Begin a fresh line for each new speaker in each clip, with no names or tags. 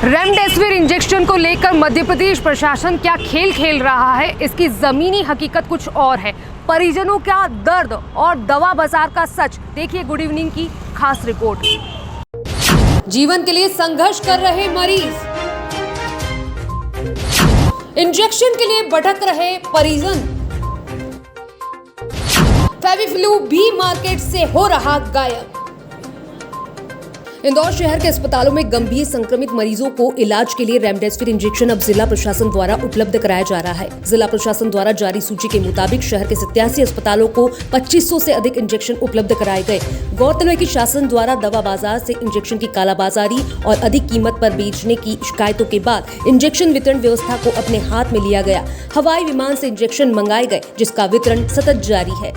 Remdesivir injection को लेकर मध्य प्रदेश प्रशासन क्या खेल खेल रहा है, इसकी जमीनी हकीकत कुछ और है। परिजनों का दर्द और दवा बाजार का सच, देखिए गुड इवनिंग की खास रिपोर्ट। जीवन के लिए संघर्ष कर रहे मरीज, इंजेक्शन के लिए भटक रहे परिजन, फेविफ्लू भी मार्केट से हो रहा गायब। इंदौर शहर के अस्पतालों में गंभीर संक्रमित मरीजों को इलाज के लिए रेमडेसिविर इंजेक्शन अब जिला प्रशासन द्वारा उपलब्ध कराया जा रहा है। जिला प्रशासन द्वारा जारी सूची के मुताबिक शहर के 87 अस्पतालों को 2500 से अधिक इंजेक्शन उपलब्ध कराए गए। गौरतलब है कि शासन द्वारा दवा बाजार से इंजेक्शन की कालाबाजारी और अधिक कीमत पर बेचने की शिकायतों के बाद इंजेक्शन वितरण व्यवस्था को अपने हाथ में लिया गया। हवाई विमान से इंजेक्शन मंगाए गए, जिसका वितरण सतत जारी है।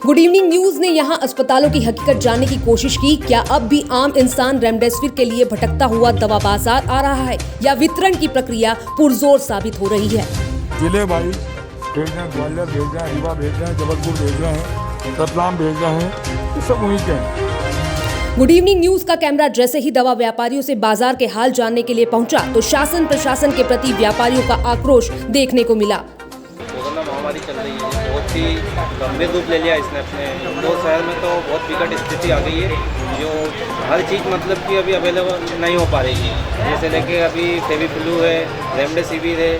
गुड इवनिंग न्यूज ने यहां अस्पतालों की हकीकत जानने की कोशिश की। क्या अब भी आम इंसान रेमडेसिविर के लिए भटकता हुआ दवा बाजार आ रहा है, या वितरण की प्रक्रिया पुरजोर साबित हो रही है?
जिले भाई भेज रहे हैं, ग्वालियर भेज रहे हैं, रीवा भेज रहे हैं, जबलपुर भेज रहे हैं, रतलाम भेज रहे हैं, ये सब वहीं के हैं।
गुड इवनिंग न्यूज का कैमरा जैसे ही दवा व्यापारियों से बाजार के हाल जानने के लिए पहुंचा, तो शासन प्रशासन के प्रति व्यापारियों का आक्रोश देखने को मिला।
कोरोना महामारी चल रही है, बहुत ही गंभीर रूप ले लिया इसने अपने इंदौर शहर में। तो बहुत विकट स्थिति आ गई है, जो हर चीज़ मतलब कि अभी अवेलेबल नहीं हो पा रही है। जैसे लेके अभी फेविफ्लू है, रेमडेसिविर है,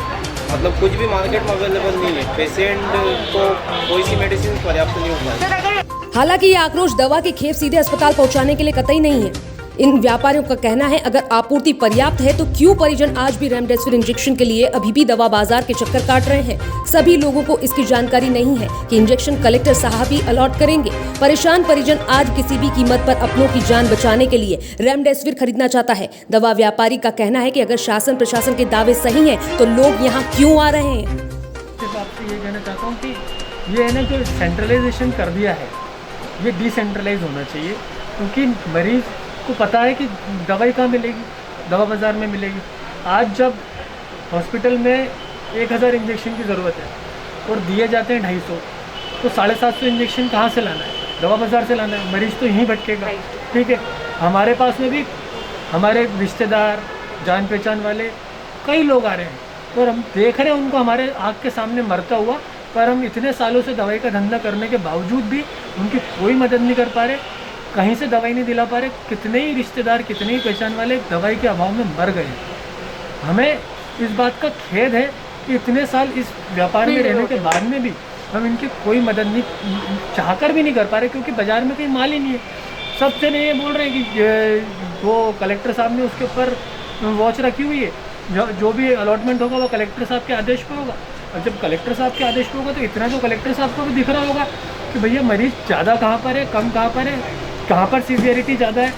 मतलब कुछ भी मार्केट में अवेलेबल नहीं है। पेशेंट को कोई सी मेडिसिन पर्याप्त नहीं हो पा रही।
हालांकि ये आक्रोश दवा की खेप सीधे अस्पताल पहुंचाने के लिए कतई नहीं है। इन व्यापारियों का कहना है, अगर आपूर्ति पर्याप्त है तो क्यों परिजन आज भी रेमडेसिविर इंजेक्शन के लिए अभी भी दवा बाजार के चक्कर काट रहे हैं। सभी लोगों को इसकी जानकारी नहीं है कि इंजेक्शन कलेक्टर साहब ही अलॉट करेंगे। परेशान परिजन आज किसी भी कीमत पर अपनों की जान बचाने के लिए रेमडेसिविर खरीदना चाहता है। दवा व्यापारी का कहना है कि अगर शासन प्रशासन के दावे सही हैं, तो लोग यहाँ क्यों आ रहे हैं।
आपसे ये कहना चाहता हूँ कि ये है ना, जो सेंट्रलाइजेशन कर दिया है, ये डिसेंट्रलाइज होना चाहिए। क्योंकि मरीज को पता है कि दवाई कहाँ मिलेगी, दवा बाज़ार में मिलेगी। आज जब हॉस्पिटल में 1000 इंजेक्शन की ज़रूरत है और दिए जाते हैं 250, तो 750 इंजेक्शन कहाँ से लाना है? दवा बाज़ार से लाना है। मरीज़ तो यहीं भटकेगा। ठीक है, हमारे पास में भी हमारे रिश्तेदार, जान पहचान वाले कई लोग आ रहे हैं और हम देख रहे हैं उनको हमारे आँख के सामने मरता हुआ, पर हम इतने सालों से दवाई का धंधा करने के बावजूद भी उनकी कोई मदद नहीं कर पा रहे, कहीं से दवाई नहीं दिला पा रहे। कितने ही रिश्तेदार, कितने ही पहचान वाले दवाई के अभाव में मर गए। हमें इस बात का खेद है कि इतने साल इस व्यापार में रहने के बाद में भी हम इनकी कोई मदद नहीं, चाहकर भी नहीं कर पा रहे, क्योंकि बाज़ार में कहीं माल ही नहीं है। सबसे नहीं ये बोल रहे हैं कि वो कलेक्टर साहब ने उसके ऊपर वॉच रखी हुई है, जो भी अलॉटमेंट होगा वो कलेक्टर साहब के आदेश पर होगा। और जब कलेक्टर साहब के आदेश पर होगा तो इतना तो कलेक्टर साहब को भी दिख रहा होगा कि भैया मरीज़ ज़्यादा कहाँ पर है, कम कहाँ पर है, कहाँ पर सीवियरिटी ज़्यादा है,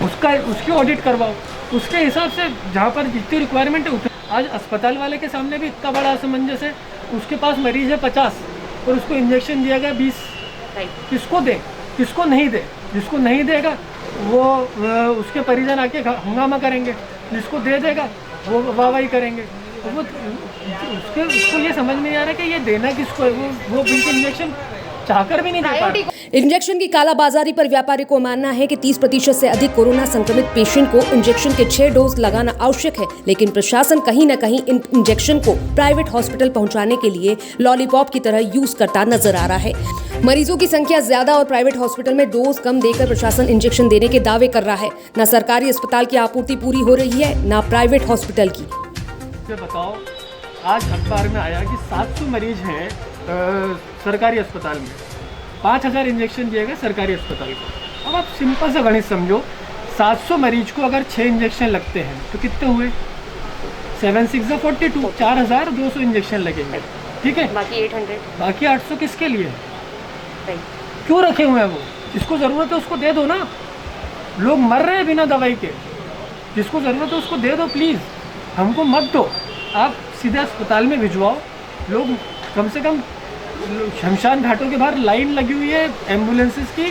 उसकी ऑडिट करवाओ। उसके हिसाब से जहाँ पर जितनी रिक्वायरमेंट है उतना। आज अस्पताल वाले के सामने भी इतना बड़ा असमंजस है। उसके पास मरीज़ है 50 और उसको इंजेक्शन दिया गया 20। किसको दे, किसको नहीं दे? जिसको नहीं देगा वो उसके परिजन आके हंगामा करेंगे, जिसको दे देगा वो वाहवाही करेंगे। वो उसको ये समझ नहीं आ रहा कि ये देना किसको है। वो बिल्कुल इंजेक्शन चाहकर भी नहीं दे पा रहे।
इंजेक्शन की कालाबाजारी पर व्यापारी को मानना है कि 30% से अधिक कोरोना संक्रमित पेशेंट को इंजेक्शन के 6 डोज लगाना आवश्यक है, लेकिन प्रशासन कहीं न कहीं इन इंजेक्शन को प्राइवेट हॉस्पिटल पहुंचाने के लिए लॉलीपॉप की तरह यूज करता नजर आ रहा है। मरीजों की संख्या ज्यादा और प्राइवेट हॉस्पिटल में डोज कम देकर प्रशासन इंजेक्शन देने के दावे कर रहा है। न सरकारी अस्पताल की आपूर्ति पूरी हो रही है, न प्राइवेट हॉस्पिटल की।
बताओ, आज अखबार में आया कि 700 मरीज हैं सरकारी अस्पताल में, 5000 इंजेक्शन दिए गए सरकारी अस्पताल को। अब आप सिंपल सा गणित समझो, 700 मरीज को अगर 6 इंजेक्शन लगते हैं तो कितने हुए? 7 6 42, 4200 इंजेक्शन लगेंगे। ठीक है, बाकी 800 किसके लिए है? क्यों रखे हुए हैं? वो जिसको ज़रूरत है उसको दे दो ना। लोग मर रहे हैं बिना दवाई के, जिसको ज़रूरत है उसको दे दो प्लीज़, हमको मत दो। आप सीधे अस्पताल में भिजवाओ। लोग कम से कम शमशान घाटों के बाहर लाइन लगी हुई है एम्बुलेंसेस की,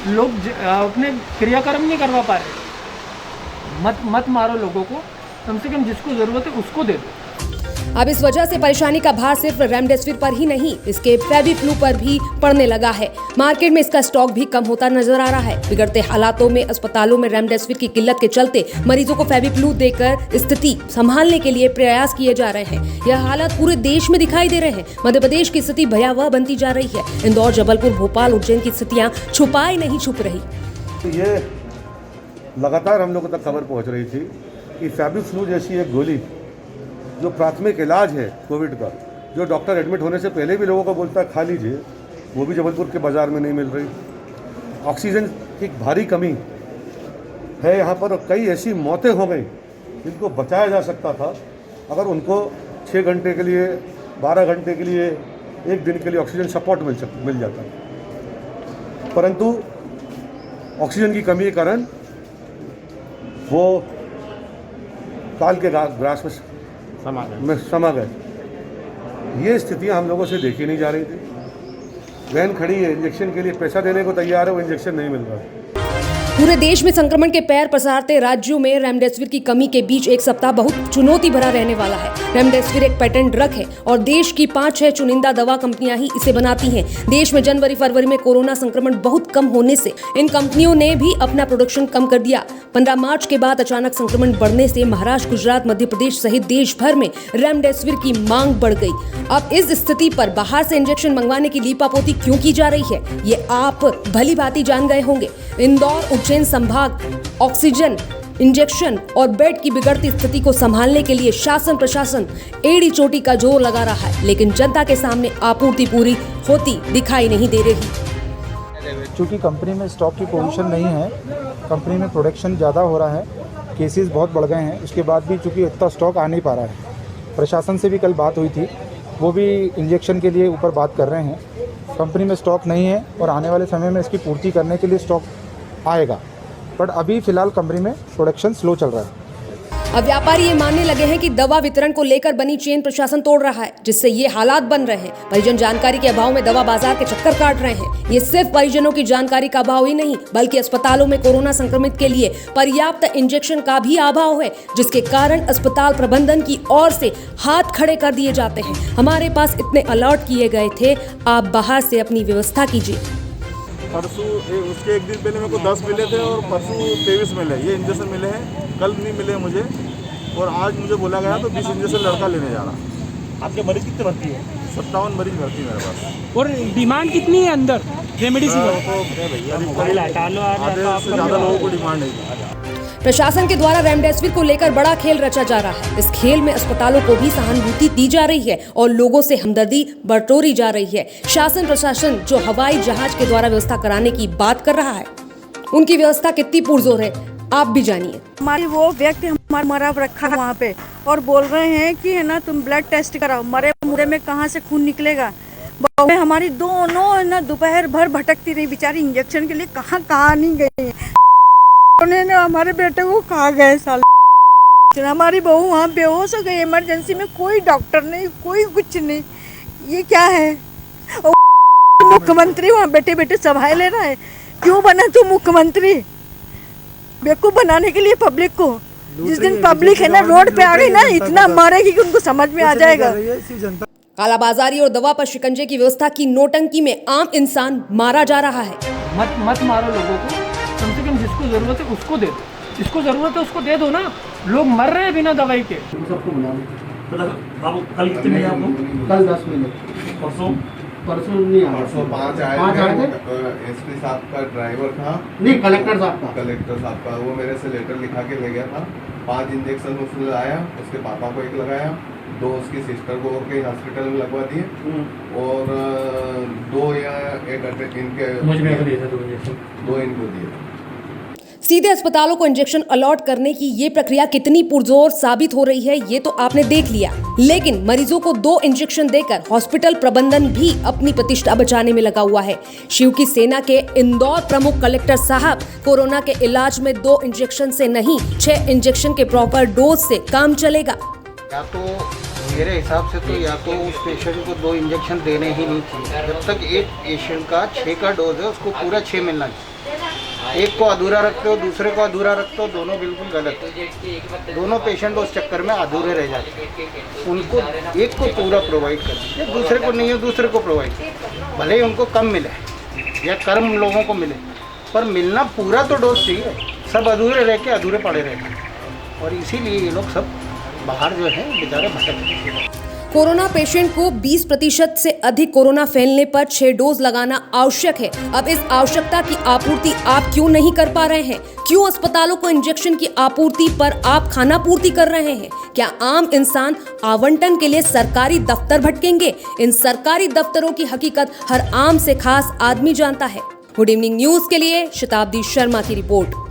लोग अपने क्रियाक्रम नहीं करवा पा रहे। मत मारो लोगों को, कम से कम जिसको ज़रूरत है उसको दे दो।
अब इस वजह से परेशानी का भार सिर्फ रेमडेसिविर पर ही नहीं, इसके फेविफ्लू पर भी पड़ने लगा है। मार्केट में इसका स्टॉक भी कम होता नजर आ रहा है। बिगड़ते हालातों में अस्पतालों में रेमडेसिविर की किल्लत के चलते मरीजों को फेविफ्लू देकर स्थिति संभालने के लिए प्रयास किए जा रहे हैं। यह हालात पूरे देश में दिखाई दे रहे हैं। मध्य प्रदेश की स्थिति भयावह बनती जा रही है। इंदौर, जबलपुर, भोपाल, उज्जैन की स्थितियां छुपाई नहीं छुप रही।
ये लगातार हम लोगों तक खबर पहुंच रही थी कि फेविफ्लू जैसी एक गोली जो प्राथमिक इलाज है कोविड का, जो डॉक्टर एडमिट होने से पहले भी लोगों को बोलता है खा लीजिए, वो भी जबलपुर के बाज़ार में नहीं मिल रही। ऑक्सीजन की भारी कमी है यहाँ पर, और कई ऐसी मौतें हो गई जिनको बचाया जा सकता था अगर उनको 6 घंटे के लिए, 12 घंटे के लिए, 1 दिन के लिए ऑक्सीजन सपोर्ट मिल जाता। परंतु ऑक्सीजन की कमी के कारण वो काल के ग्रास में समा गए। ये स्थितियां हम लोगों से देखी नहीं जा रही थी। वैन खड़ी है, इंजेक्शन के लिए पैसा देने को तैयार है, वो इंजेक्शन नहीं मिल रहा है।
पूरे देश में संक्रमण के पैर पसारते राज्यों में रेमडेसिविर की कमी के बीच एक सप्ताह बहुत चुनौती भरा रहने वाला है। रेमडेसिविर एक पेटेंट ड्रग है और देश की 5-6 चुनिंदा दवा कंपनियां ही इसे बनाती हैं। देश में जनवरी-फरवरी में कोरोना संक्रमण बहुत कम होने से इन कंपनियों ने भी अपना प्रोडक्शन कम कर दिया। 15 मार्च के बाद अचानक संक्रमण बढ़ने से महाराष्ट्र, गुजरात, मध्य प्रदेश सहित देश भर में रेमडेसिविर की मांग बढ़ गई। अब इस स्थिति पर बाहर से इंजेक्शन मंगवाने की लीपापोती क्यों की जा रही है, ये आप भली भांति जान गए होंगे। इंदौर, उज्जैन संभाग ऑक्सीजन, इंजेक्शन और बेड की बिगड़ती स्थिति को संभालने के लिए शासन प्रशासन एड़ी चोटी का जोर लगा रहा है, लेकिन जनता के सामने आपूर्ति पूरी होती दिखाई नहीं दे रही।
चूँकि कंपनी में स्टॉक की पोजीशन नहीं है, कंपनी में प्रोडक्शन ज़्यादा हो रहा है, केसेस बहुत बढ़ गए हैं, उसके बाद भी चूँकि इतना स्टॉक आ नहीं पा रहा है। प्रशासन से भी कल बात हुई थी, वो भी इंजेक्शन के लिए ऊपर बात कर रहे हैं। कंपनी में स्टॉक नहीं है और आने वाले समय में इसकी पूर्ति करने के लिए स्टॉक आएगा, बट अभी फ़िलहाल कंपनी में प्रोडक्शन स्लो चल रहा है।
अब व्यापारी ये मानने लगे हैं कि दवा वितरण को लेकर बनी चेन प्रशासन तोड़ रहा है, जिससे ये हालात बन रहे हैं। परिजन जानकारी के अभाव में दवा बाजार के चक्कर काट रहे हैं। ये सिर्फ परिजनों की जानकारी का अभाव ही नहीं, बल्कि अस्पतालों में कोरोना संक्रमित के लिए पर्याप्त इंजेक्शन का भी अभाव है, जिसके कारण अस्पताल प्रबंधन की ओर से हाथ खड़े कर दिए जाते हैं। हमारे पास इतने अलर्ट किए गए थे, आप बाहर से अपनी व्यवस्था कीजिए।
परसों उसके एक दिन पहले मेरे को 10 मिले थे और परसों 23 मिले। ये इंजेक्शन मिले हैं, कल नहीं मिले मुझे, और आज मुझे बोला गया तो 20 इंजेक्शन लड़का लेने जा रहा।
आपके मरीज कितने भर्ती है?
57 मरीज भर्ती है मेरे पास।
और डिमांड कितनी है अंदर रेमेडी की?
आधे से ज़्यादा लोगों को डिमांड है।
प्रशासन के द्वारा रेमडेसिविर को लेकर बड़ा खेल रचा जा रहा है। इस खेल में अस्पतालों को भी सहानुभूति दी जा रही है और लोगों से हमदर्दी बटोरी जा रही है। शासन प्रशासन जो हवाई जहाज के द्वारा व्यवस्था कराने की बात कर रहा है, उनकी व्यवस्था कितनी पुरजोर है आप भी जानिए।
हमारी वो व्यक्ति हमारा मरा रखा है वहाँ पे और बोल रहे हैं कि है ना तुम ब्लड टेस्ट कराओ, मरे मुरे में कहाँ से खून निकलेगा। बहू हमारी दोनों है ना दोपहर भर भटकती रही बेचारी, इंजेक्शन के लिए कहाँ नहीं गई। उन्होंने हमारे बेटे को कहा गए साल, हमारी बहू वहाँ बेहोश हो गई इमरजेंसी में, कोई डॉक्टर नहीं, कोई कुछ नहीं। ये क्या है? मुख्यमंत्री वहाँ बेटे बेटे सभाएं ले रहा है, क्यों बना तू मुख्यमंत्री? बेवकूफ बनाने के लिए पब्लिक को। जिस दिन पब्लिक है ना रोड पे आ गई ना, इतना मारेगी कि उनको समझ में आ जाएगा।
कालाबाजारी और दवा पर शिकंजे की व्यवस्था की नोटंकी में आम इंसान मारा जा रहा है।
मत मारो लोगों को, कम से कम जिसको जरूरत है उसको दे दो, जिसको जरूरत है उसको दे दो ना। लोग मर रहे हैं बिना दवाई के।
सबको बुलाओ। कल कितने मिले आपको?
कल 10 मिले।
परसों
नहीं आया।
परसों 5 आए थे। एसपी साहब का ड्राइवर था,
नहीं कलेक्टर साहब का,
वो मेरे से लेटर लिखा के ले गया था। 5 इंजेक्शन उसने लगाया, उसके पापा को 1 लगाया, 2 उसकी सिस्टर को और कहीं हॉस्पिटल में लगवा दिए, और 2 या 1 इनके दो इनको दिए।
सीधे अस्पतालों को इंजेक्शन अलॉट करने की ये प्रक्रिया कितनी पुरजोर साबित हो रही है, ये तो आपने देख लिया। लेकिन मरीजों को 2 इंजेक्शन देकर हॉस्पिटल प्रबंधन भी अपनी प्रतिष्ठा बचाने में लगा हुआ है। शिव की सेना के इंदौर प्रमुख कलेक्टर साहब कोरोना के इलाज में 2 इंजेक्शन से नहीं, 6 इंजेक्शन के प्रॉपर डोज से काम चलेगा।
या तो मेरे हिसाब से तो या तो उस पेशेंट को 2 इंजेक्शन देने ही नहीं चाहिए। जब तक एक पेशेंट का 6 का डोज है उसको पूरा 6 मिलना चाहिए।
एक को अधूरा रखते हो, दूसरे को अधूरा रखते हो, दोनों बिल्कुल गलत है। दोनों पेशेंट उस चक्कर में अधूरे रह जाते हैं। उनको एक को पूरा प्रोवाइड कर दीजिए, दूसरे को नहीं है दूसरे को प्रोवाइड, भले ही उनको कम मिले या कम लोगों को मिले, पर मिलना पूरा तो डोज चाहिए। सब अधूरे रह के अधूरे पड़े रहते हैं और इसीलिए ये लोग सब बाहर जो है बेचारे भटक रहे हैं।
कोरोना पेशेंट को 20% से अधिक कोरोना फैलने पर 6 डोज लगाना आवश्यक है। अब इस आवश्यकता की आपूर्ति आप क्यों नहीं कर पा रहे हैं? क्यों अस्पतालों को इंजेक्शन की आपूर्ति पर आप खानापूर्ति कर रहे हैं? क्या आम इंसान आवंटन के लिए सरकारी दफ्तर भटकेंगे? इन सरकारी दफ्तरों की हकीकत हर आम से खास आदमी जानता है। गुड इवनिंग न्यूज के लिए शताब्दी शर्मा की रिपोर्ट।